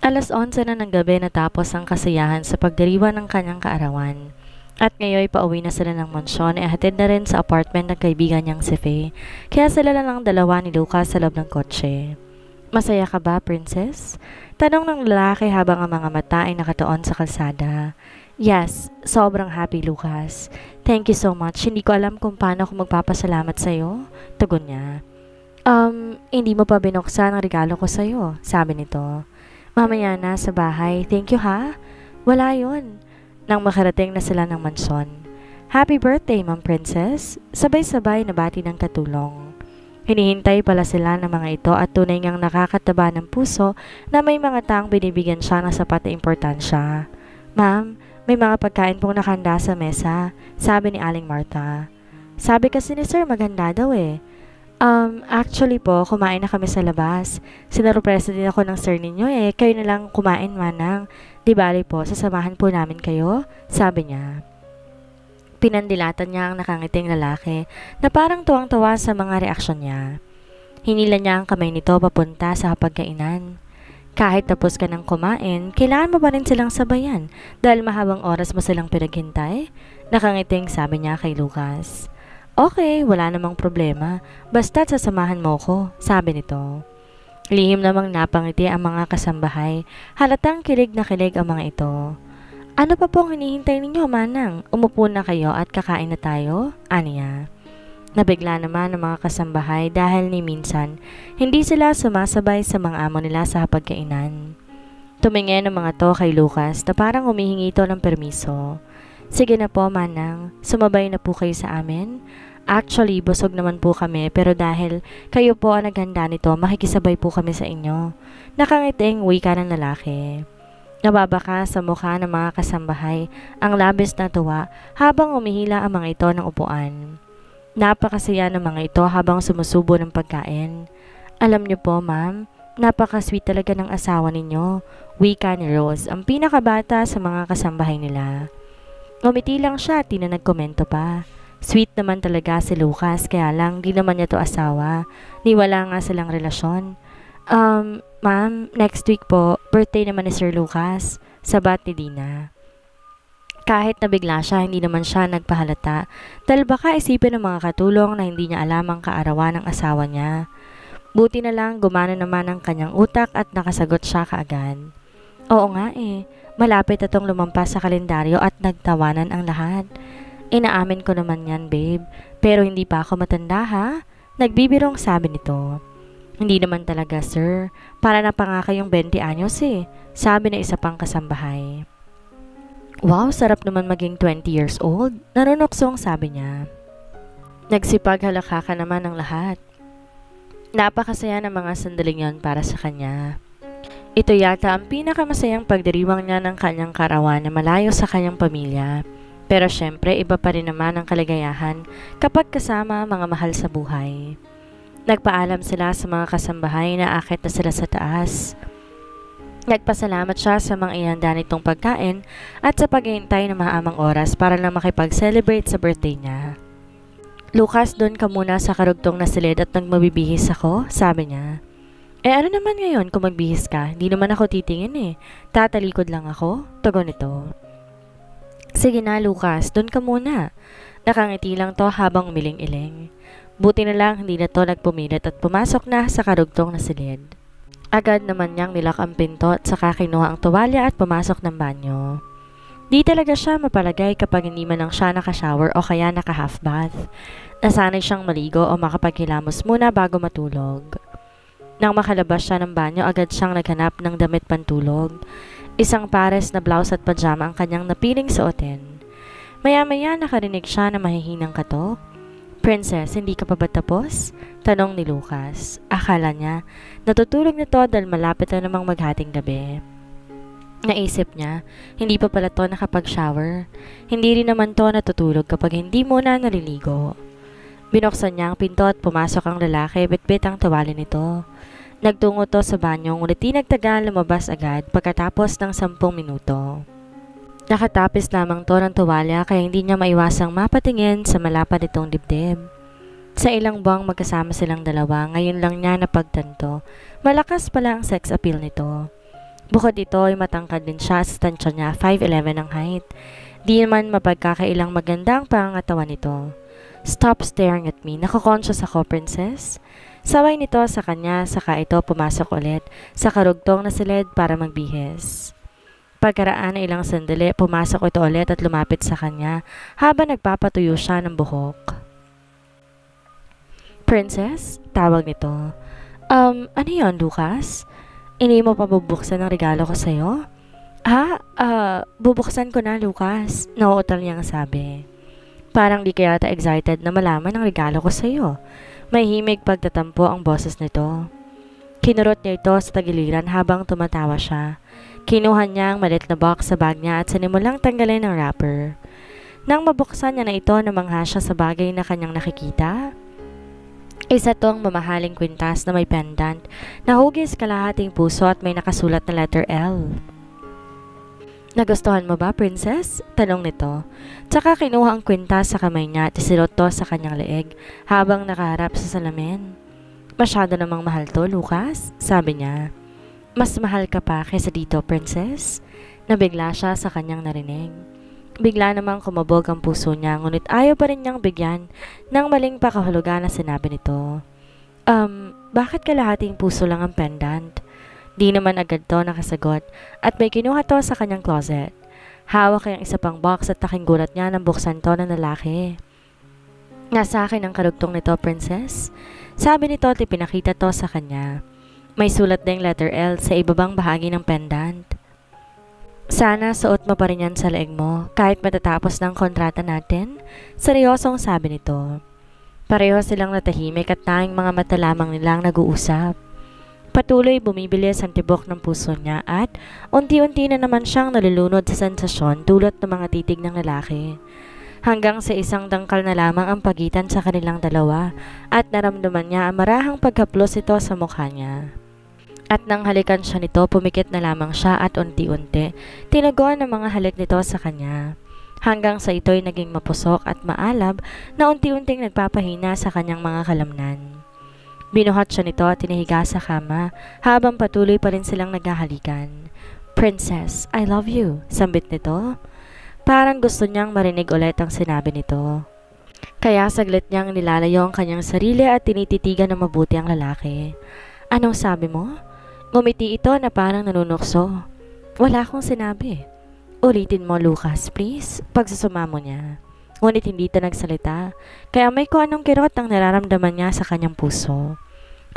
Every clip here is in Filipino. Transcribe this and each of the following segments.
11:00 na ng gabi natapos ang kasiyahan sa pagdiriwang ng kanyang kaarawan. At ngayon pauwi na sila ng mansyon e hatid na rin sa apartment ng kaibigan niyang si Faye. Kaya sila na lang dalawa ni Lucas sa loob ng kotse. "Masaya ka ba, princess?" Tanong ng lalaki habang ang mga mata ay nakatuon sa kalsada. "Yes, sobrang happy, Lucas. Thank you so much. Hindi ko alam kung paano ako magpapasalamat sa'yo." Tugon niya. Hindi mo pa binuksan ang regalo ko sa'yo," sabi nito. "Mamaya na sa bahay. Thank you ha." "Wala yun." Nang makarating na sila ng mansyon. "Happy birthday, Ma'am Princess." Sabay-sabay na bati ng katulong. Hinihintay pala sila ng mga ito at tunay ngang nakakataba ng puso na may mga taong binibigyan siya ng sapat na importansya. "Ma'am, may mga pagkain pong nakahanda sa mesa," sabi ni Aling Martha. "Sabi kasi ni Sir maganda daw eh." Actually po, kumain na kami sa labas. Sinurpresa din ako ng sir ninyo eh. Kayo na lang kumain, manang. Di bali po, sasamahan po namin kayo," sabi niya. Pinandilatan niya ang nakangiting lalaki na parang tuwang-tuwa sa mga reaksyon niya. Hinila niya ang kamay nito papunta sa hapagkainan. "Kahit tapos ka ng kumain, kailangan mo pa rin silang sabayan dahil mahabang oras mo silang pinaghintay?" Nakangiting sabi niya kay Lucas. "Okay, wala namang problema. Basta't sasamahan mo ko," sabi nito. Lihim namang napangiti ang mga kasambahay. Halatang kilig na kilig ang mga ito. "Ano pa pong hinihintay ninyo, manang? Umupo na kayo at kakain na tayo?" aniya. Nabigla naman ang mga kasambahay dahil ni minsan, hindi sila sumasabay sa mga amo nila sa hapagkainan. Tumingin ang mga to kay Lucas na parang humihingi ito ng permiso. "Sige na po, manang. Sumabay na po kayo sa amin. Actually, busog naman po kami pero dahil kayo po ang naghanda nito, makikisabay po kami sa inyo." Nakangiting wika ng lalaki. Nababaka sa mukha ng mga kasambahay ang labis na tuwa habang umihila ang mga ito ng upuan. Napakasaya ng mga ito habang sumusubo ng pagkain. "Alam niyo po, ma'am, napaka-sweet talaga ng asawa ninyo," wika ni Rose, ang pinakabata sa mga kasambahay nila. Ngumiti lang siya at di na nagkomento pa. Sweet naman talaga si Lucas, kaya lang di naman niya to asawa. Ni wala nga silang relasyon. Ma'am, next week po, birthday naman ni Sir Lucas," sabat ni Dina. Kahit nabigla siya, hindi naman siya nagpahalata dahil baka isipin ng mga katulong na hindi niya alam ang kaarawan ng asawa niya. Buti na lang gumana naman ang kanyang utak at nakasagot siya kaagad. "Oo nga eh, malapit na tong lumampas sa kalendaryo at nagtawanan ang lahat. Inaamin ko naman yan, babe. Pero hindi pa ako matanda ha?" Nagbibirong sabi nito. "Hindi naman talaga, sir. Para na pa nga kayong 20 anyos eh," sabi na isa pang kasambahay. "Wow, sarap naman maging 20 years old," nanunuksong sabi niya. Nagsipaghalakaka naman ng lahat. Napakasaya ng mga sandaling yon para sa kanya. Ito yata ang pinakamasayang pagdiriwang niya ng kanyang karawan na malayo sa kanyang pamilya. Pero syempre, iba pa rin naman ang kaligayahan kapag kasama mga mahal sa buhay. Nagpaalam sila sa mga kasambahay na akit na sila sa taas. Nagpasalamat siya sa mga ihanda nitong pagkain at sa paghihintay ng mahamang oras para lang makipag-celebrate sa birthday niya. "Lucas, doon ka muna sa karugtong na silid at nagmabibihis ako," sabi niya. Ano naman ngayon kung magbihis ka? Hindi naman ako titingin eh. Tatalikod lang ako," tugon nito. "Sige na, Lucas, doon ka muna." Nakangiti lang to habang umiling-iling. Buti na lang hindi na to nagpumilit at pumasok na sa karugtong na silid. Agad naman niyang nilak ang pinto at saka kinuha ang tuwalya at pumasok ng banyo. Di talaga siya mapalagay kapag hindi man lang siya nakashower o kaya naka-half bath. Nasanay siyang maligo o makapaghilamos muna bago matulog. Nang makalabas siya ng banyo, agad siyang naghanap ng damit pantulog. Isang pares na blouse at pajama ang kanyang napiling suotin. Maya-maya nakarinig siya na mahihinang katok. "Princess, hindi ka pa ba tapos?" tanong ni Lucas. Akala niya, natutulog na to dahil malapit na namang maghating gabi. Naisip niya, hindi pa pala to nakapag-shower. Hindi rin naman to natutulog kapag hindi muna naliligo. Binuksan niya ang pinto at pumasok ang lalaki, bitbit ang tuwalya nito. Nagtungo to sa banyo ngunit di nagtagal lumabas agad pagkatapos ng 10 minuto. Nakatapis lamang to ng tuwalya kaya hindi niya maiwasang mapatingin sa malapad nitong dibdib. Sa ilang buwang magkasama silang dalawa, ngayon lang niya napagtanto. Malakas pala ang sex appeal nito. Bukod dito ay matangkad din siya sa tansya niya, 5'11 ang height. Di naman mapagkakailang maganda ang pangangatawan nito. Stop staring at me. Nako-conscious ako, princess. Saway nito sa kanya, saka ito pumasok ulit sa karugtong na silid para magbihis. Pagkaraan ng ilang sandali, pumasok ito ulit at lumapit sa kanya habang nagpapatuyo siya ng buhok. Princess? Tawag nito. Ano yon, Lucas? Ini mo pa bubuksan ng regalo ko sa'yo? Bubuksan ko na, Lucas. Nauutal niyang sabi. Parang di kaya ta excited na malaman ang regalo ko sa'yo. May himig pagtatampo ang boses nito. Kinurot niya ito sa tagiliran habang tumatawa siya. Kinuha niya ang malit na box sa bag niya at sinimulang tanggalin ang wrapper. Nang mabuksan niya na ito, namangha siya sa bagay na kanyang nakikita. Isa tong mamahaling kwintas na may pendant na hugis kalahating puso at may nakasulat na letter L. Nagustuhan mo ba, princess? Tanong nito. Tsaka kinuha ang kwintas sa kamay niya at isilot to sa kanyang leeg habang nakaharap sa salamin. Masyado namang mahal to, Lucas, sabi niya. Mas mahal ka pa kaysa dito, princess? Nabigla siya sa kanyang narinig. Bigla namang kumabog ang puso niya, ngunit ayaw pa rin niyang bigyan ng maling pakahulugan na sinabi nito. Bakit kalahating puso lang ang pendant? Di naman agad to nakasagot at may kinuha to sa kanyang closet. Hawak ang isa pang box at taking gulat niya nang buksan to ng lalaki. Nasa akin ang karugtong nito, princess. Sabi nito at ipinakita to sa kanya. May sulat ding letter L sa ibabang bahagi ng pendant. Sana suot mo pa rin yan sa leeg mo kahit matatapos ng kontrata natin, seryosong sabi nito. Pareho silang natahimik at tanging mga mata lamang nilang nag-uusap. Patuloy bumibilis ang tibok ng puso niya at unti-unti na naman siyang nalulunod sa sensasyon dulot ng mga titig ng lalaki. Hanggang sa isang dangkal na lamang ang pagitan sa kanilang dalawa at naramdaman niya ang marahang pagkaplos ito sa mukha niya. At nang halikan siya nito, pumikit na lamang siya at unti-unti tinugon ang mga halik nito sa kanya. Hanggang sa ito'y naging mapusok at maalab na unti-unting nagpapahina sa kanyang mga kalamnan. Binuhat siya nito at tinihiga sa kama habang patuloy pa rin silang naghahalikan. Princess, I love you, sambit nito. Parang gusto niyang marinig ulit ang sinabi nito. Kaya saglit niyang nilalayo ang kanyang sarili at tinititigan ng mabuti ang lalaki. Anong sabi mo? Ngumiti ito na parang nanunukso. Wala akong sinabi. Ulitin mo, Lucas, please. Pagsusuma mo niya. Ngunit hindi ito nagsalita, kaya may kung anong kirot ang nararamdaman niya sa kanyang puso.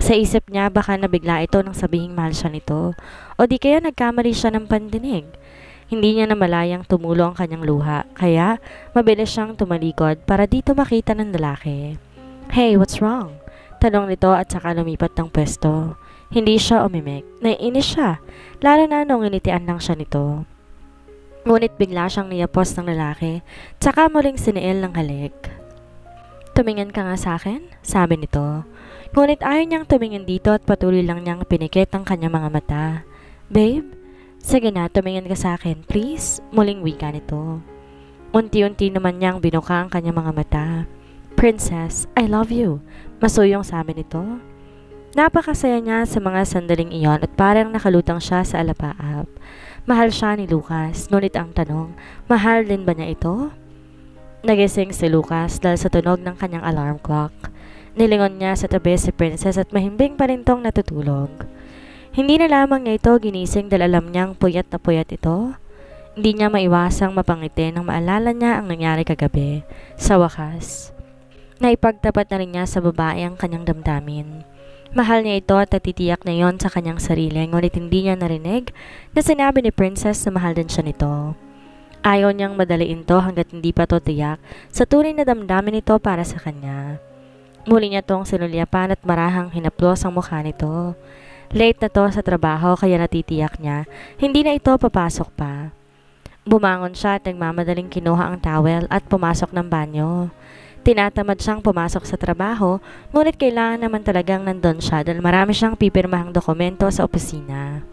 Sa isip niya baka nabigla ito nang sabihing mahal siya nito, o di kaya nagkamali siya ng pandinig. Hindi niya namalayang tumulo ang kanyang luha, kaya mabilis siyang tumalikod para dito makita ng lalaki. Hey, what's wrong? Tanong nito at saka lumipat ng pwesto. Hindi siya umimik. Naiinis siya, lalo na nung initian lang siya nito. Ngunit bigla siyang niyapos ng lalaki, tsaka muling siniil ng halik. Tumingin ka nga sa akin, sabi nito. Ngunit ayaw niyang tumingin dito at patuloy lang niyang pinikit ang kanyang mga mata. Babe, sige na, tumingin ka sa akin, please, muling wika nito. Unti-unti naman niyang binuka ang kanyang mga mata. Princess, I love you, masuyong sabi nito. Napakasaya niya sa mga sandaling iyon at parang nakalutang siya sa alapaap. Mahal siya ni Lucas, ngunit ang tanong, mahal din ba niya ito? Nagising si Lucas dahil sa tunog ng kanyang alarm clock. Nilingon niya sa tabi si Princess at mahimbing pa rin tong natutulog. Hindi na lamang niya ito ginising dahil alam niyang puyat na puyat ito. Hindi niya maiwasang mapangiti nang maalala niya ang nangyari kagabi. Sa wakas, naipagtapat na rin niya sa babae ang kanyang damdamin. Mahal niya ito at natitiyak na yon sa kanyang sarili, ngunit hindi niya narinig na sinabi ni Princess na mahal din siya nito. Ayaw niyang madaliin to hanggat hindi pa to tiyak sa tunay na damdamin nito para sa kanya. Muli niya tong sinulyapan at marahang hinaplos ang mukha nito. Late na to sa trabaho kaya natitiyak niya, hindi na ito papasok pa. Bumangon siya at nagmamadaling kinuha ang towel at pumasok ng banyo. Tinatamad siyang pumasok sa trabaho, ngunit kailangan naman talagang nandun siya dahil marami siyang pipirmahang dokumento sa opisina.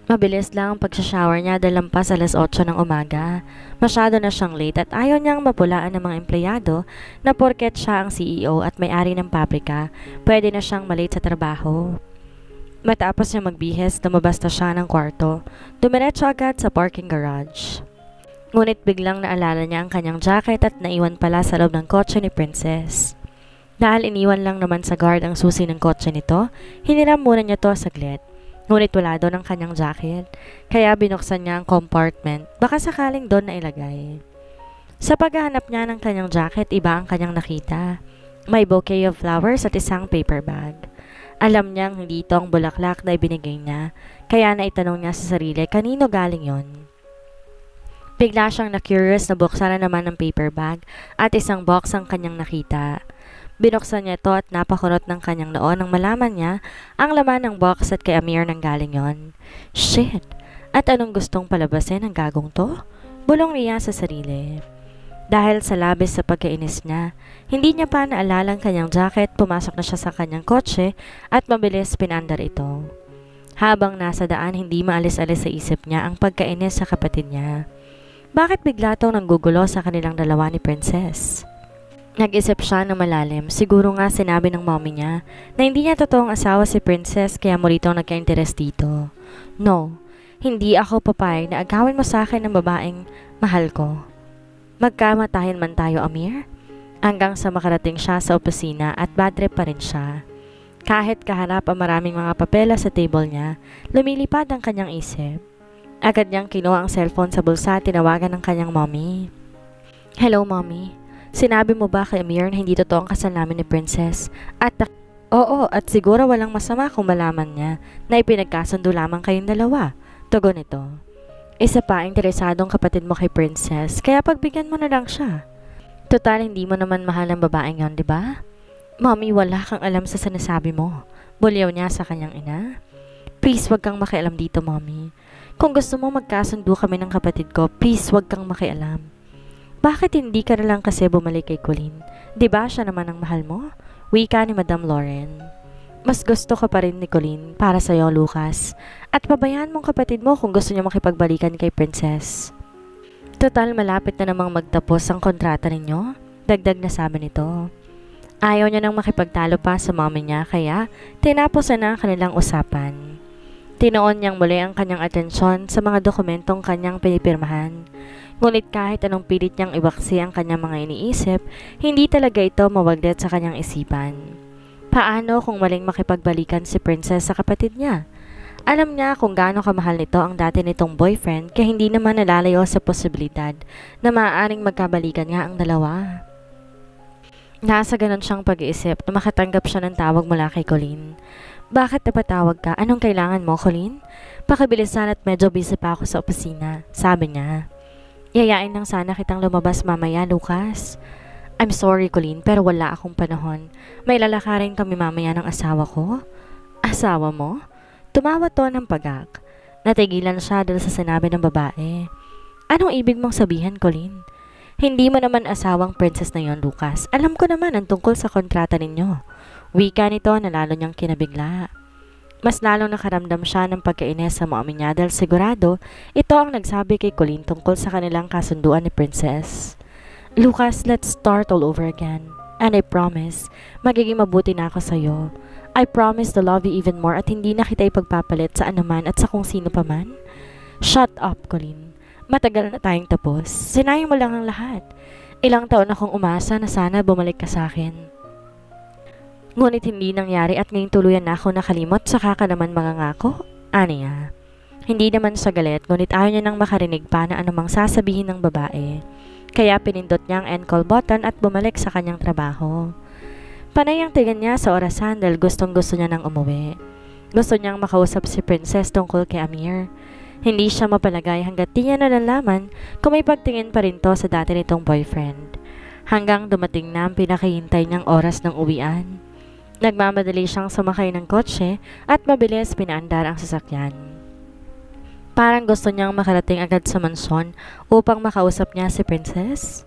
Mabilis lang ang pagsashower niya dahil lampas 8:00 ng umaga. Masyado na siyang late at ayaw niyang mapulaan ng mga empleyado na porket siya ang CEO at may-ari ng pabrika, pwede na siyang malate sa trabaho. Matapos niya magbihis, lumabas na siya ng kwarto. Dumiretso agad sa parking garage. Ngunit biglang naalala niya ang kanyang jacket at naiwan pala sa loob ng kotse ni Princess. Dahil iniwan lang naman sa guard ang susi ng kotse nito, hiniram muna niya to saglit. Ngunit wala doon ang kanyang jacket, kaya binuksan niya ang compartment, baka sakaling doon na ilagay. Sa paghahanap niya ng kanyang jacket, iba ang kanyang nakita. May bouquet of flowers at isang paper bag. Alam niyang hindi ito ang bulaklak na ibinigay niya, kaya naitanong niya sa sarili kanino galing yon. Bigla siyang na-curious na buksan na naman ang paper bag at isang box ang kanyang nakita. Binuksan niya ito at napakunot ng kanyang noo nang malaman niya ang laman ng box at kay Amir nang galing yon. Shit! At anong gustong palabasin ng gagong to? Bulong niya sa sarili. Dahil sa labis sa pagkainis niya, hindi niya pa naalala ang kanyang jacket, pumasok na siya sa kanyang kotse at mabilis pinandar ito. Habang nasa daan, hindi maalis-alis sa isip niya ang pagkainis sa kapatid niya. Bakit bigla itong nanggugulo sa kanilang dalawa ni Princess? Nag-isip siya ng malalim, siguro nga sinabi ng mommy niya na hindi niya totoong asawa si Princess kaya muli itong nagka-interest dito. No, hindi ako papayag na agawin mo sa akin ng babaeng mahal ko. Magkamatahin man tayo, Amir? Hanggang sa makarating siya sa opisina at bad trip pa rin siya. Kahit kaharap ang maraming mga papela sa table niya, lumilipad ang kanyang isip. Agad niyang kinuha ang cellphone sa bulsa at tinawagan ng kanyang mommy. Hello, mommy. Sinabi mo ba kay Amir na hindi totoo ang kasal namin ni Princess? Oo, at siguro walang masama kung malaman niya na ipinagkasundo lamang kayong dalawa. Tugon ito. Isa pa, interesadong kapatid mo kay Princess, kaya pagbigyan mo na lang siya. Total, hindi mo naman mahal ang babaeng yon, di ba? Mommy, wala kang alam sa sinasabi mo. Bulyaw niya sa kanyang ina. Please, wag kang makialam dito, mommy. Kung gusto mo magkasundo kami ng kapatid ko, please, wag kang makialam. Bakit hindi ka na lang kasi bumalik kay Colleen? Di ba siya naman ang mahal mo? Wika ni Madam Lauren. Mas gusto ka pa rin ni Colleen para sa'yo, Lucas. At pabayaan mong kapatid mo kung gusto niya makipagbalikan kay Princess. Total, malapit na namang magtapos ang kontrata ninyo. Dagdag na sabi nito. Ayaw niya nang makipagtalo pa sa mommy niya kaya tinapos na ang kanilang usapan. Tinoon niyang muli ang kanyang atensyon sa mga dokumentong kanyang pinipirmahan. Ngunit kahit anong pilit niyang iwaksi ang kanyang mga iniisip, hindi talaga ito mawaglit sa kanyang isipan. Paano kung maling makipagbalikan si Princess sa kapatid niya? Alam niya kung gaano kamahal nito ang dati nitong boyfriend kaya hindi naman nalalayo sa posibilidad na maaaring magkabalikan nga ang dalawa. Nasa ganon siyang pag-iisip na makatanggap siya ng tawag mula kay Colleen. Bakit napatawag ka? Anong kailangan mo, Colleen? Pakibilisan at medyo busy pa ako sa opisina, sabi niya. Yayain lang sana kitang lumabas mamaya, Lucas. I'm sorry, Colleen, pero wala akong panahon. May lalakarin kami mamaya ng asawa ko. Asawa mo? Tumawa to ng pagak. Natigilan siya dahil sa sinabi ng babae. Anong ibig mong sabihin, Colleen? Hindi mo naman asawang Princess na yon, Lucas. Alam ko naman ang tungkol sa kontrata ninyo. Wika nito na lalo niyang kinabigla. Mas lalong nakaramdam siya ng pagkainis sa mommy niya dahil sigurado ito ang nagsabi kay Colleen tungkol sa kanilang kasunduan ni Princess. Lucas, let's start all over again. And I promise, magiging mabuti na ako sa'yo. I promise to love you even more at hindi na kita ipagpapalit sa anuman at sa kung sino pa man. Shut up, Colleen. Matagal na tayong tapos. Sinayang mo lang ang lahat. Ilang taon akong umasa na sana bumalik ka sa akin. Ngunit hindi nangyari at ngayong tuluyan na ako nakalimot saka ka naman mangangako? Aniya. Hindi naman sa galit ngunit ayaw niya nang makarinig pa na anumang sasabihin ng babae. Kaya pinindot niya ang end call button at bumalik sa kanyang trabaho. Panay ang tingin niya sa orasan dahil gustong-gusto niya nang umuwi. Gusto niyang makausap si Princess tungkol kay Amir. Hindi siya mapalagay hanggat di niya nalalaman kung may pagtingin pa rin to sa dati nitong boyfriend. Hanggang dumating na ang pinakahintay niyang oras ng uwian. Nagmamadali siyang sumakay ng kotse at mabilis pinaandar ang sasakyan. Parang gusto niyang makarating agad sa mansyon upang makausap niya si Princess.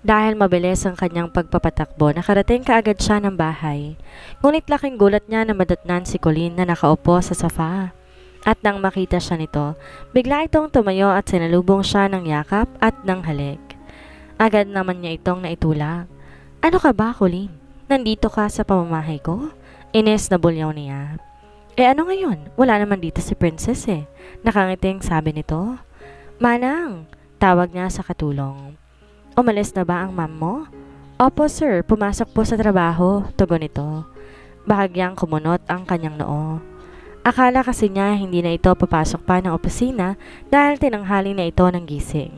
Dahil mabilis ang kanyang pagpapatakbo, nakarating kaagad siya ng bahay. Ngunit laking gulat niya na madatnan si Colleen na nakaupo sa sofa. At nang makita siya nito, bigla itong tumayo at sinalubong siya ng yakap at ng halik. Agad naman niya itong naitulak. Ano ka ba, Colleen? Nandito ka sa pamamahay ko? Ines na bulyaw niya. Ano ngayon? Wala naman dito si Princess eh. Nakangiting sabi nito. Manang, tawag niya sa katulong. Umalis na ba ang ma'am mo? Opo sir, pumasok po sa trabaho, tugon nito. Bahagyang kumunot ang kanyang noo. Akala kasi niya hindi na ito papasok pa ng opisina dahil tinanghali na ito ng gising.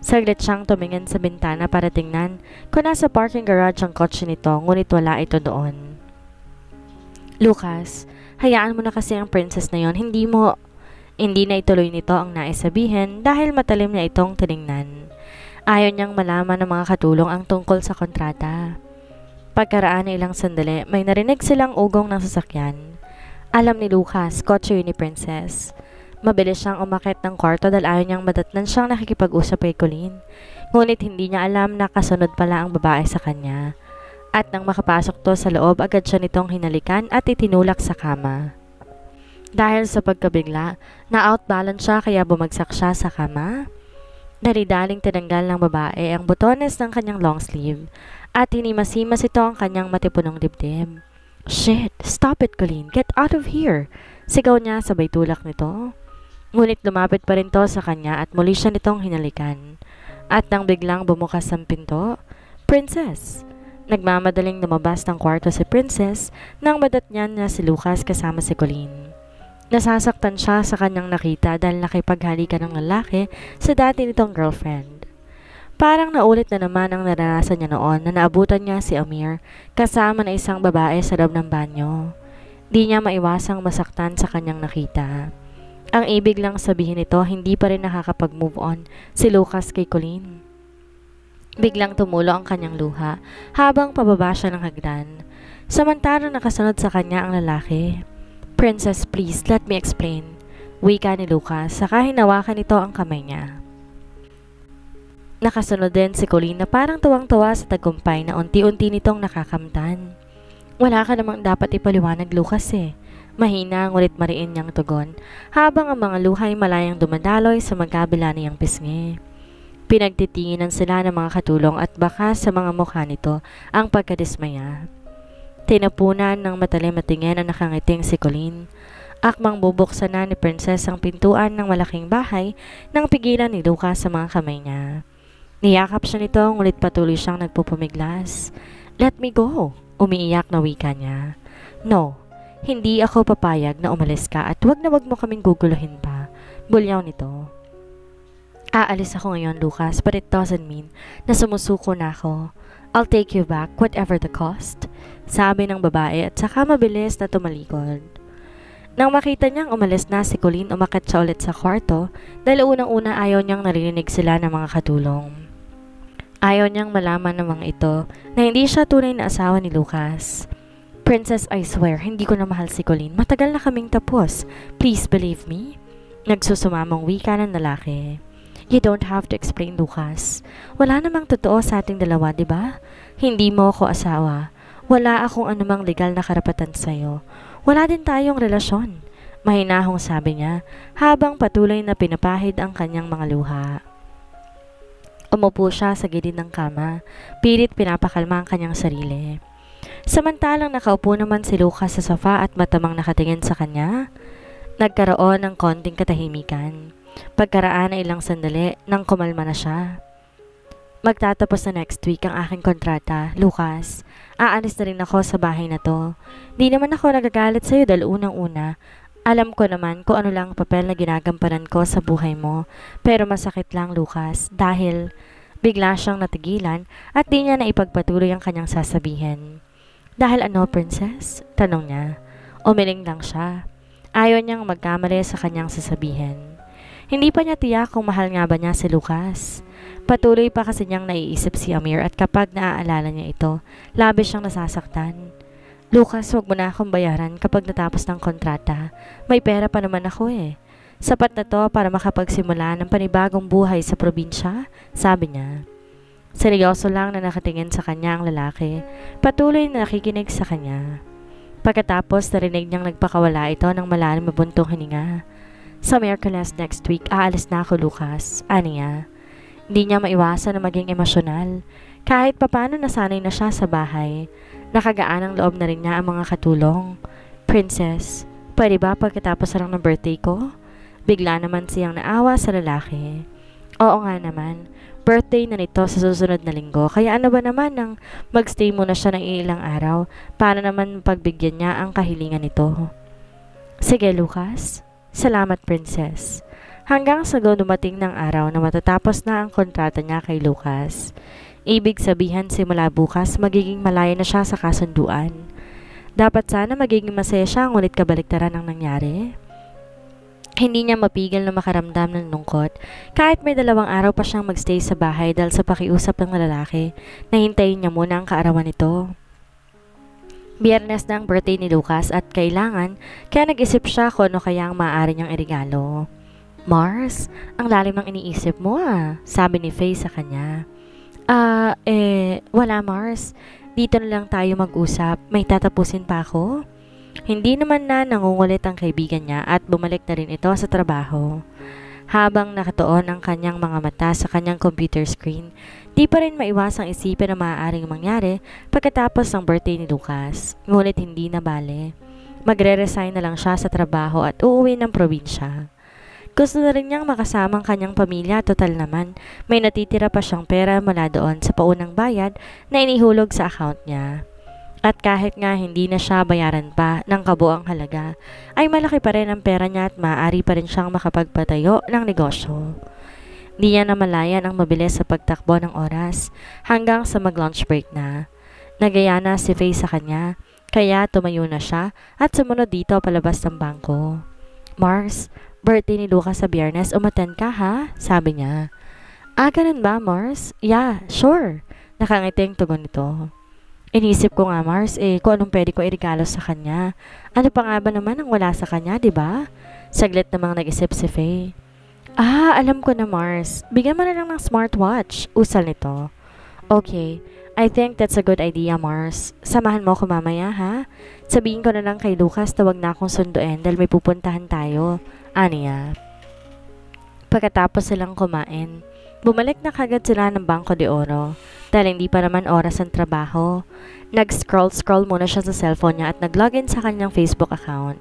Saglit siyang tumingin sa bintana para tingnan kung nasa parking garage ang kotse nito ngunit wala ito doon. Lucas, hayaan mo na kasi ang princess na yon, hindi na ituloy nito ang nais sabihin dahil matalim na itong tiningnan. Ayaw niyang malaman ng mga katulong ang tungkol sa kontrata. Pagkaraan ng ilang sandali, may narinig silang ugong ng sasakyan. Alam ni Lucas, kotse yun ni Princess. Mabilis siyang umakyat ng kwarto dahil ayaw niyang madatnan siyang nakikipag-usap kay Colleen. Ngunit hindi niya alam na kasunod pala ang babae sa kanya. At nang makapasok to sa loob, agad siya nitong hinalikan at itinulak sa kama. Dahil sa pagkabigla, na-outbalance siya kaya bumagsak siya sa kama. Dali-daling tinanggal ng babae ang butones ng kanyang long sleeve at hinimasimas ito ang kanyang matipunong dibdib. Shit! Stop it, Colleen! Get out of here! Sigaw niya sabay tulak nito. Ngunit lumapit pa rin to sa kanya at muli siya nitong hinalikan. At nang biglang bumukas ang pinto, Princess! Nagmamadaling lumabas ng kwarto si Princess nang madatnyan niya si Lucas kasama si Colleen. Nasasaktan siya sa kanyang nakita dahil nakipaghalikan ng lalaki sa dati nitong girlfriend. Parang naulit na naman ang naranasan niya noon na naabutan niya si Amir kasama na isang babae sa loob ng banyo. Di niya maiwasang masaktan sa kanyang nakita. Ang ibig lang sabihin nito, hindi pa rin nakakapag-move on si Lucas kay Colleen. Biglang tumulo ang kanyang luha habang pababa siya ng hagdan. Samantalang nakasunod sa kanya ang lalaki. Princess, please, let me explain. Wika ni Lucas, saka hinawakan nito ang kamay niya. Nakasunod din si Colleen na parang tuwang-tuwa sa tagumpay na unti-unti nitong nakakamtan. Wala ka namang dapat ipaliwanag, Lucas eh. Mahina ngunit mariin niyang tugon, habang ang mga luhay malayang dumadaloy sa magkabila niyang pisngi. Pinagtitinginan sila ng mga katulong at baka sa mga mukha nito ang pagkadismaya. Tinapunan ng matalim na tingin ang nakangiting si Colleen. Akmang bubuksan na ni Princess ang pintuan ng malaking bahay nang pigilan ni Lucas sa mga kamay niya. Niyakap siya nito ngunit patuloy siyang nagpupumiglas. Let me go! Umiiyak na wika niya. No, hindi ako papayag na umalis ka at wag mo kaming guguluhin pa. Bulyaw nito. Aalis ako ngayon, Lucas, but it doesn't mean na sumusuko na ako. I'll take you back, whatever the cost. Sabi ng babae at saka mabilis na tumalikod. Nang makita niyang umalis na si Colleen, umakyat siya ulit sa kwarto dahil unang-una ayaw niyang narinig sila ng mga katulong. Ayaw niyang malaman ng mga ito na hindi siya tunay na asawa ni Lucas. Princess, I swear, hindi ko na mahal si Colleen. Matagal na kaming tapos. Please believe me. Nagsusumamong wika ng lalaki. You don't have to explain, Lucas. Wala namang totoo sa ating dalawa, di ba? Hindi mo ako asawa. Wala akong anumang legal na karapatan sa'yo. Wala din tayong relasyon. Mahinahong sabi niya habang patuloy na pinapahid ang kanyang mga luha. Umupo siya sa gilid ng kama, pilit pinapakalma ang kanyang sarili. Samantalang nakaupo naman si Lucas sa sofa at matamang nakatingin sa kanya, nagkaroon ng konting katahimikan. Pagkaraan ng ilang sandali nang kumalma na siya. Magtatapos na next week ang aking kontrata, Lucas. Aalis na rin ako sa bahay na to. Di naman ako nagagalit sa'yo dahil unang-una, alam ko naman kung ano lang ang papel na ginagampanan ko sa buhay mo. Pero masakit lang, Lucas, dahil bigla siyang natigilan at di niya na ipagpatuloy ang kanyang sasabihin. Dahil ano, Princess? Tanong niya. Umiling lang siya. Ayaw niyang magkamali sa kanyang sasabihin. Hindi pa niya tiyak kung mahal nga ba niya si Lucas. Patuloy pa kasi niyang naiisip si Amir at kapag naaalala niya ito, labis siyang nasasaktan. Lucas, wag mo na akong bayaran kapag natapos ng kontrata. May pera pa naman ako eh. Sapat na to para makapagsimula ng panibagong buhay sa probinsya, sabi niya. Seryoso lang na nakatingin sa kanya ang lalaki, patuloy na nakikinig sa kanya. Pagkatapos narinig niyang nagpakawala ito ng malalim na buntong hininga. Sa Miyerkules next week, aalis na ako, Lucas, aniya. Hindi niya maiwasan na maging emosyonal. Kahit papano nasanay na siya sa bahay, nakagaan ang loob na rin niya ang mga katulong. Princess, Pwede ba pagkatapos lang ng birthday ko? Bigla naman siyang naawa sa lalaki. Oo nga naman, birthday na nito sa susunod na linggo, kaya ano ba naman nang magstay muna siya ng ilang araw para naman pagbigyan niya ang kahilingan nito. Sige Lucas, salamat princess. Hanggang sa dumating ng araw na matatapos na ang kontrata niya kay Lucas. Ibig sabihin simula bukas magiging malaya na siya sa kasunduan. Dapat sana magiging masaya siya ngunit kabaliktaran ang nangyari. Hindi niya mapigil na makaramdam ng lungkot kahit may 2 araw pa siyang magstay sa bahay dahil sa pakiusap ng lalaki na hintayin niya muna ang kaarawan nito. Biyernes na ang birthday ni Lucas at kailangan kaya nag-isip siya kung ano kaya ang maaari niyang irigalo. Mars, ang lalim ng iniisip mo sabi ni Faye sa kanya. Wala Mars. Dito na lang tayo mag-usap. May tatapusin pa ako. Hindi naman na nangungulit ang kaibigan niya at bumalik na rin ito sa trabaho. Habang nakatuon ang kanyang mga mata sa kanyang computer screen, di pa rin maiwasang isipin na maaaring mangyari pagkatapos ng birthday ni Lucas. Ngunit hindi na bale. Magre-resign na lang siya sa trabaho at uuwi ng probinsya. Gusto na rin niyang makasama ang kanyang pamilya, total naman may natitira pa siyang pera mula doon sa paunang bayad na inihulog sa account niya. At kahit nga hindi na siya bayaran pa ng kabuang halaga, ay malaki pa rin ang pera niya at maaari pa rin siyang makapagpatayo ng negosyo. Di niya namalayan ang mabilis sa pagtakbo ng oras hanggang sa mag-lunch break na. Nagaya na si Faye sa kanya, kaya tumayo na siya at sumunod dito palabas ng bangko. Mars, birthday ni Lucas sa Biyernes, umattend ka ha? Sabi niya. Ganun ba Mars? Yeah, sure. Nakangiting tugon nito. Inisip ko nga Mars, kung anong pwede ko irigalo sa kanya. Ano pa nga ba naman ang wala sa kanya, di ba? Saglit namang nag-isip si Faye. Alam ko na Mars. Bigyan mo na lang ng smartwatch. Usal nito. Okay, I think that's a good idea Mars. Samahan mo ako mamaya ha? Sabihin ko na lang kay Lucas na wag na akong sunduin dahil may pupuntahan tayo. Aniya. Pagkatapos silang kumain, bumalik na kagad sila ng Bangko de Oro dahil hindi pa naman oras ang trabaho. Nag-scroll muna siya sa cellphone niya at nag-login sa kanyang Facebook account.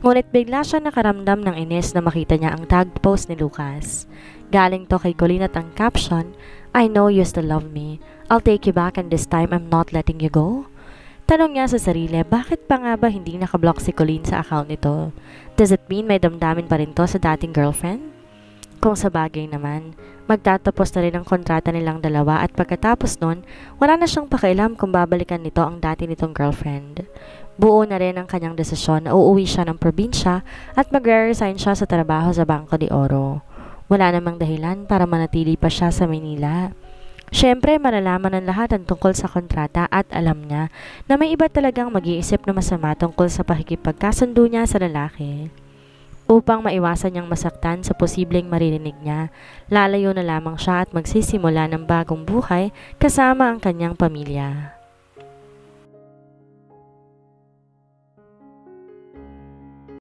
Ngunit bigla siya nakaramdam ng inis na makita niya ang tag post ni Lucas. Galing to kay Colleen at ang caption, I know you still love me. I'll take you back and this time I'm not letting you go. Tanong niya sa sarili, bakit pa nga ba hindi nakablock si Colleen sa account nito? Does it mean may damdamin pa rin to sa dating girlfriend? Kung sa bagay naman, magtatapos na rin ang kontrata nilang dalawa at pagkatapos nun, wala na siyang pakialam kung babalikan nito ang dati nitong girlfriend. Buo na rin ang kanyang desisyon na uuwi siya ng probinsya at magre-resign siya sa trabaho sa Bangko de Oro. Wala namang dahilan para manatili pa siya sa Manila. Siyempre, malalaman ng lahat ang tungkol sa kontrata at alam niya na may iba talagang mag-iisip na masama tungkol sa pakikipagkasundo niya sa lalaki. Upang maiwasan niyang masaktan sa posibleng maririnig niya, lalayo na lamang siya at magsisimula ng bagong buhay kasama ang kanyang pamilya.